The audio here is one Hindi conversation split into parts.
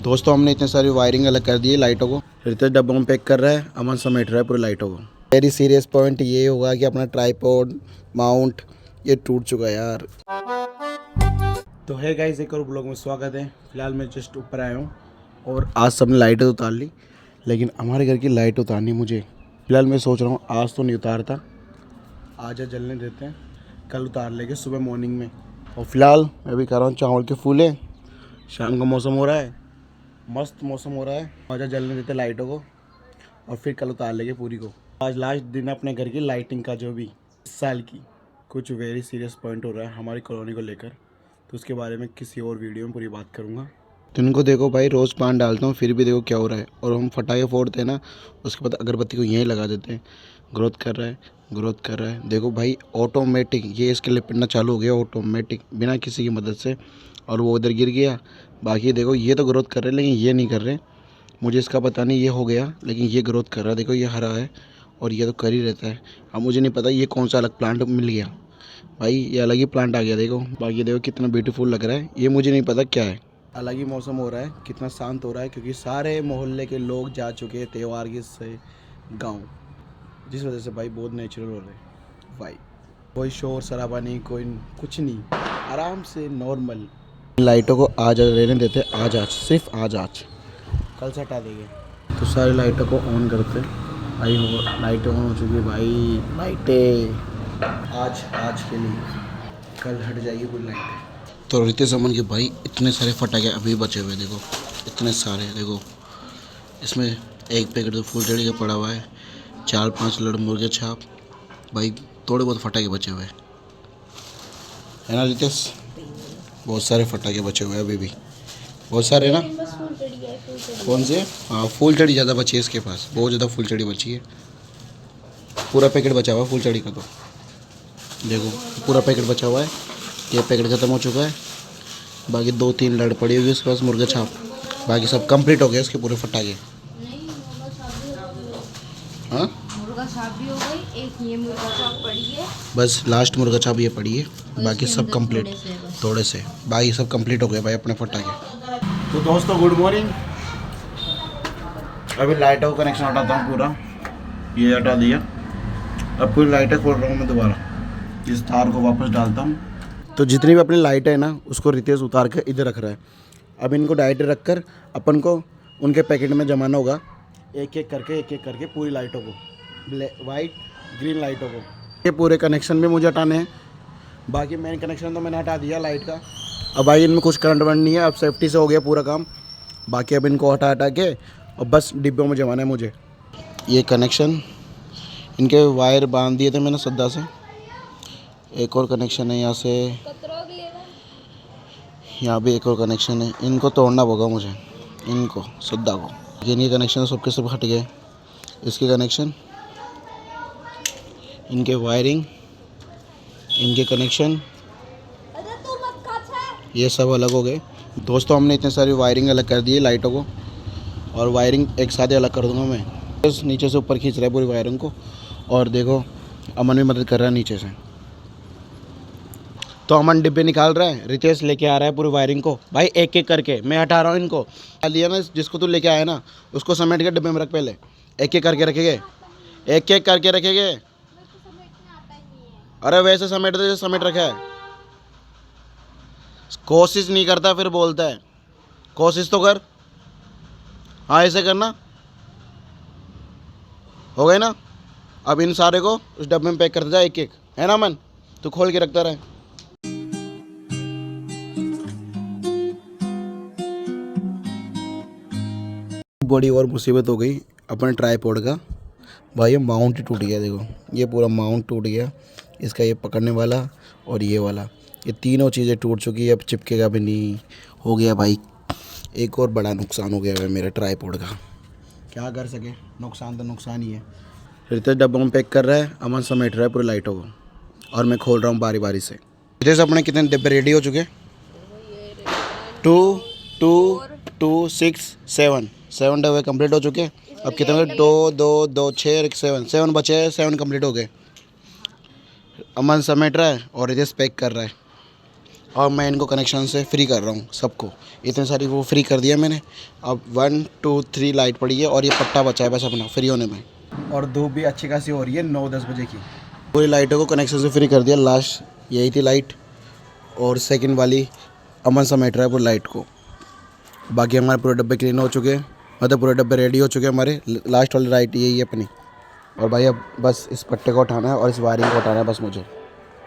दोस्तों हमने इतने सारी वायरिंग अलग कर दी है लाइटों को। रितेश डब्बों में पैक कर रहा है, अमन समेट रहा है पूरी लाइटों को। वेरी सीरियस पॉइंट ये होगा कि अपना ट्राइपॉड माउंट ये टूट चुका है यार। तो है गाइस, एक और ब्लॉग में स्वागत है। फिलहाल मैं जस्ट ऊपर आया हूँ और आज सबने लाइटें उतार ली, लेकिन हमारे घर की लाइट उतारनी मुझे। फिलहाल मैं सोच रहा हूँ आज तो नहीं उतारता, आज जलने देते हैं, कल उतार लेंगे सुबह मॉर्निंग में। और फिलहाल मैं भी कर रहा हूँ चावल के फूले। शाम का मौसम हो रहा है, मस्त मौसम हो रहा है। आज जलने देते लाइटों को और फिर कल उतार लेंगे पूरी को। आज लास्ट दिन अपने घर की लाइटिंग का, जो भी इस साल की कुछ वेरी सीरियस पॉइंट हो रहा है हमारी कॉलोनी को लेकर, तो उसके बारे में किसी और वीडियो में पूरी बात करूँगा। तो इनको देखो भाई, रोज़ पान डालता हूँ फिर भी देखो क्या हो रहा है। और हम फटाखे फोड़ते हैं ना, उसके बाद अगरबत्ती को यहीं लगा देते हैं। ग्रोथ कर रहा है, ग्रोथ कर रहा है। देखो भाई ऑटोमेटिक ये इसके लिपटना चालू हो गया ऑटोमेटिक, बिना किसी की मदद से। और वो उधर गिर गया। बाकी देखो ये तो ग्रोथ कर रहे हैं, लेकिन ये नहीं कर रहे। मुझे इसका पता नहीं ये हो गया, लेकिन ये ग्रोथ कर रहा है। देखो ये हरा है और ये तो कर ही रहता है। अब मुझे नहीं पता ये कौन सा अलग प्लांट मिल गया भाई, ये अलग ही प्लांट आ गया। देखो बाकी देखो कितना ब्यूटीफुल लग रहा है। ये मुझे नहीं पता क्या है। अलग ही मौसम हो रहा है, कितना शांत हो रहा है, क्योंकि सारे मोहल्ले के लोग जा चुके हैं त्यौहार के से गाँव, जिस वजह से भाई बहुत नेचुरल हो रहे हैं भाई। कोई शोर शराबा नहीं, कोई कुछ नहीं, आराम से नॉर्मल। लाइटों को आज रहने देते, आज सिर्फ आज कल से हटा देंगे। तो सारी लाइटों को ऑन करते भाई। हो लाइटें ऑन हो चुकी है भाई, लाइटें आज के लिए, कल हट जाएगी पूरी लाइटें। तो रितेश अमन के भाई इतने सारे फटाके अभी बचे हुए, देखो इतने सारे। देखो इसमें एक पैकेट तो फुलझड़ी का पड़ा हुआ है, 4-5 लड़ मुर्गे छाप भाई, थोड़े बहुत फटाके बचे हुए है ना रितेश। बहुत सारे फटाके बचे हुए हैं अभी भी, बहुत सारे ना। कौन से? हाँ फुलझड़ी ज़्यादा बची है इसके पास, बहुत ज़्यादा फुलझड़ी बची है। पूरा पैकेट बचा हुआ है फुलझड़ी का, तो देखो पूरा पैकेट बचा हुआ है। ये पैकेट ख़त्म हो चुका है, बाकी 2-3 लड़ पड़ी हुई है उसके पास मुर्गे छाप। बाकी सब कंप्लीट हो गया इसके पूरे फटाके। हाँ मुर्गा छाप भी हो गई, एक ये मुर्गा छाप पड़ी है, बस लास्ट मुर्गा छाप ये पड़ी है, बाकी सब कंप्लीट थोड़े से, बाकी सब कंप्लीट हो गए भाई अपने फटाके। तो दोस्तों गुड मॉर्निंग। अभी लाइटों का कनेक्शन हटाता हूँ पूरा, ये हटा दिया। अब पूरी लाइटें खोल रहा हूँ मैं दोबारा, इस तार को वापस डालता हूँ। तो जितनी भी अपनी लाइटें हैं ना, उसको रितेश उतार कर इधर रख रहा है। अब इनको डायरेक्ट रख कर अपन को उनके पैकेट में जमाना होगा, एक एक करके पूरी लाइटों को, वाइट ग्रीन लाइटों को। ये पूरे कनेक्शन भी मुझे हटाने हैं। बाकी मेन कनेक्शन तो मैंने हटा दिया लाइट का। अब भाई इनमें कुछ करंट वरंट नहीं है, अब सेफ्टी से हो गया पूरा काम। बाकी अब इनको हटा के और बस डिब्बों में जमाना है मुझे। ये कनेक्शन इनके वायर बांध दिए थे मैंने सद्दा से। एक और कनेक्शन है यहाँ से, यहाँ भी एक और कनेक्शन है। इनको तोड़ना होगा मुझे, इनको सद्दा को। ये कनेक्शन सबके सब हट गए। इसके कनेक्शन, इनके वायरिंग, इनके कनेक्शन, ये सब अलग हो गए। दोस्तों हमने इतने सारी वायरिंग अलग कर दी है लाइटों को, और वायरिंग एक साथ ही अलग कर दूंगा मैं। बस नीचे से ऊपर खींच रहा है पूरी वायरिंग को, और देखो अमन भी मदद कर रहा है नीचे से। तो अमन डिब्बे निकाल रहा है, रितेश लेके आ रहा है पूरी वायरिंग को भाई, एक एक करके मैं हटा रहा हूँ इनको। लिया ना, जिसको तू लेके आया ना उसको समेट के डिब्बे में रख, पहले एक एक करके रखेंगे, एक एक करके रखेंगे। अरे वैसे समेट दे जैसे समेट रखा है, कोशिश नहीं करता फिर बोलता है, कोशिश तो कर। हाँ ऐसे करना, हो गए ना। अब इन सारे को उस डब्बे में पैक करते जा एक एक, है ना मन, तू खोल के रखता रहे। बड़ी और मुसीबत हो गई अपने ट्राइपॉड का भाई, ये माउंट ही टूट गया। देखो ये पूरा माउंट टूट गया, इसका ये पकड़ने वाला और ये वाला, ये तीनों चीज़ें टूट चुकी है। अब चिपकेगा भी नहीं, हो गया भाई। एक और बड़ा नुकसान हो गया है मेरे ट्राइपॉड का, क्या कर सके, नुकसान तो नुकसान ही है। रितेश डब्बों में पैक कर रहा है, अमन समेट रहा है पूरी लाइटों को, और मैं खोल रहा हूँ बारी बारी से। रितेश अपने कितने डिब्बे रेडी हो चुके? 2 2 2 6 7 डब्बे कंप्लीट हो चुके। अब कितने? 2 2 2 6 7 बचे हैं, 7 कंप्लीट हो गए। अमन समेट रहा है और रितेश पैक कर रहा है। और मैं इनको कनेक्शन से फ्री कर रहा हूँ सबको। इतने सारी वो फ्री कर दिया मैंने। अब 1 2 3 लाइट पड़ी है और ये पट्टा बचा है बस अपना फ्री होने में। और धूप भी अच्छी खासी हो रही है 9-10 बजे की। पूरी लाइटों को कनेक्शन से फ्री कर दिया। लास्ट यही थी लाइट और सेकंड वाली अमन समेट रहा है पूरी लाइट को। बाकी हमारे पूरे डब्बे क्लीन हो चुके हैं, मतलब पूरे डब्बे रेडी हो चुके हैं हमारे। लास्ट वाली लाइट यही है अपनी। और भाई अब बस इस पट्टे को उठाना है और इस वायरिंग को उठाना है बस मुझे।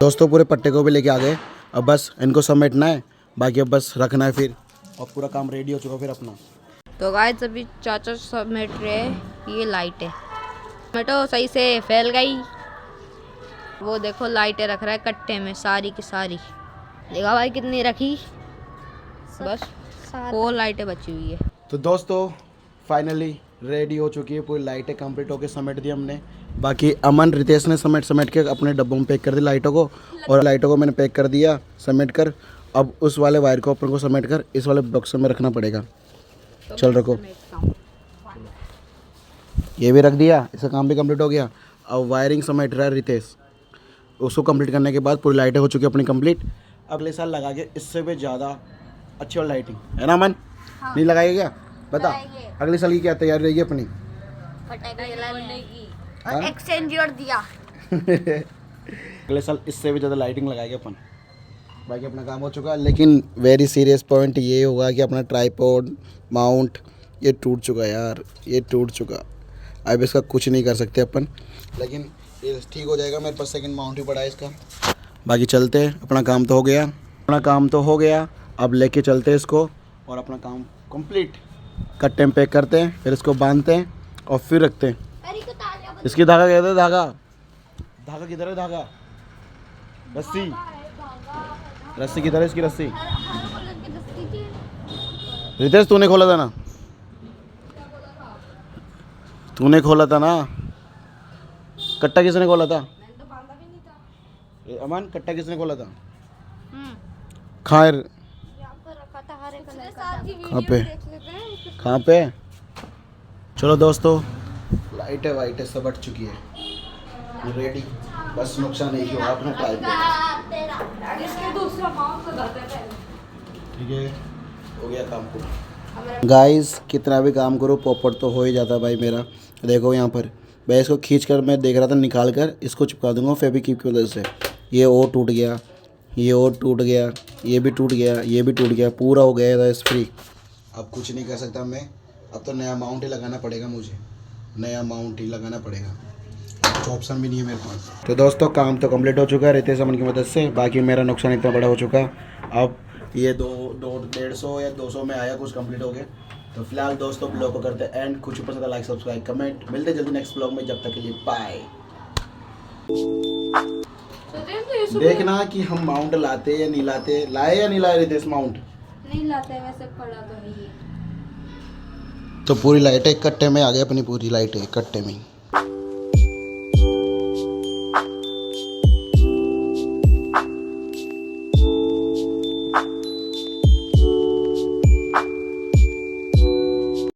दोस्तों पूरे पट्टे को भी लेके आ गए। अब बस इनको समेटना है, बाकी अब बस रखना है फिर, और पूरा काम रेडी हो चुका फिर अपना। तो गाइस अभी चाचा समेट रहे हैं ये लाइटें। समेटो सही से फैल गई। वो देखो लाइटें रख रहा है कट्टे में सारी की सारी। देखा भाई कितनी रखी, बस 4 लाइटें बची हुई है। तो दोस्तों फाइनली रेडी हो चुकी है पूरी लाइटें, कंप्लीट होके समेट दी हमने। बाकी अमन रितेश ने समेट के अपने डब्बों में पैक कर दी लाइटों को, और लाइटों को मैंने पैक कर दिया समेट कर। अब उस वाले वायर को अपन को समेट कर इस वाले बॉक्स में रखना पड़ेगा। तो चल रखो, ये भी रख दिया, इसका काम भी कंप्लीट हो गया। अब वायरिंग समेट रहा है रितेश। उसको कंप्लीट करने के बाद पूरी लाइटें हो चुकी है अपनी कंप्लीट। अगले साल लगा के इससे भी ज़्यादा अच्छी वाली लाइटिंग, है ना अमन? हाँ। नहीं लगाएगा क्या बता? अगले साल की क्या तैयारी रहेगी अपनी? और एक्सचेंजर दिया। अगले साल इससे भी ज़्यादा लाइटिंग लगाएंगे अपन। बाकी अपना काम हो चुका है, लेकिन वेरी सीरियस पॉइंट ये होगा कि अपना ट्राइपॉड माउंट ये टूट चुका है यार, ये टूट चुका। अब इसका कुछ नहीं कर सकते अपन, लेकिन ये ठीक हो जाएगा। मेरे पास सेकंड माउंट ही पड़ा है इसका। बाकी चलते हैं, अपना काम तो हो गया, अपना काम तो हो गया। अब लेके चलते हैं इसको और अपना काम कंप्लीट कट्टे में पैक करते हैं, फिर इसको बांधते हैं और फिर रखते हैं। इसकी धागा कहते हैं, धागा धागा किधर है? धागा रस्सी, रस्सी किधर है इसकी? रस्सी रितेश तूने खोला था ना, तूने खोला था ना। कट्टा किसने खोला था? अमन कट्टा किसने खोला था? खैर कहाँ पे, कहाँ पे? चलो दोस्तों लाइटें वाइटें सब हट चुकी है, रेडी। बस नुकसान नहीं हुआ अपना टाइम ठीक है, हो गया काम पूरा। गाइस कितना भी काम करो पॉपट तो हो ही जाता भाई मेरा। देखो यहाँ पर मैं इसको खींच कर मैं देख रहा था, निकाल कर इसको चिपका दूंगा फेविक्विक की वजह से। ये और टूट गया, ये और टूट गया, ये भी टूट गया, ये भी टूट गया, पूरा हो गया था फ्री। अब कुछ नहीं कर सकता मैं, अब तो नया माउंट ही लगाना पड़ेगा मुझे, नया माउंट ही लगाना पड़ेगा, कुछ ऑप्शन भी नहीं है मेरे पास। तो दोस्तों काम तो कंप्लीट हो चुका है रितेश अमन की मदद से। बाकी मेरा नुकसान इतना बड़ा हो चुका। अब ये 150 या 200 में आया कुछ कंप्लीट हो गया। तो फिलहाल दोस्तों ब्लॉग को करते हैं एंड। कुछ पसंद लाइक सब्सक्राइब कमेंट, मिलते जल्दी नेक्स्ट ब्लॉग में, जब तक के लिए बाय। देखना कि हम माउंट लाते या नहीं लाते, लाए या नहीं लाए रितेश माउंट? नहीं लाते, वैसे पड़ा तो नहीं है। तो पूरी लाइटें कट्टे में आ गई, अपनी पूरी लाइटें कट्टे में।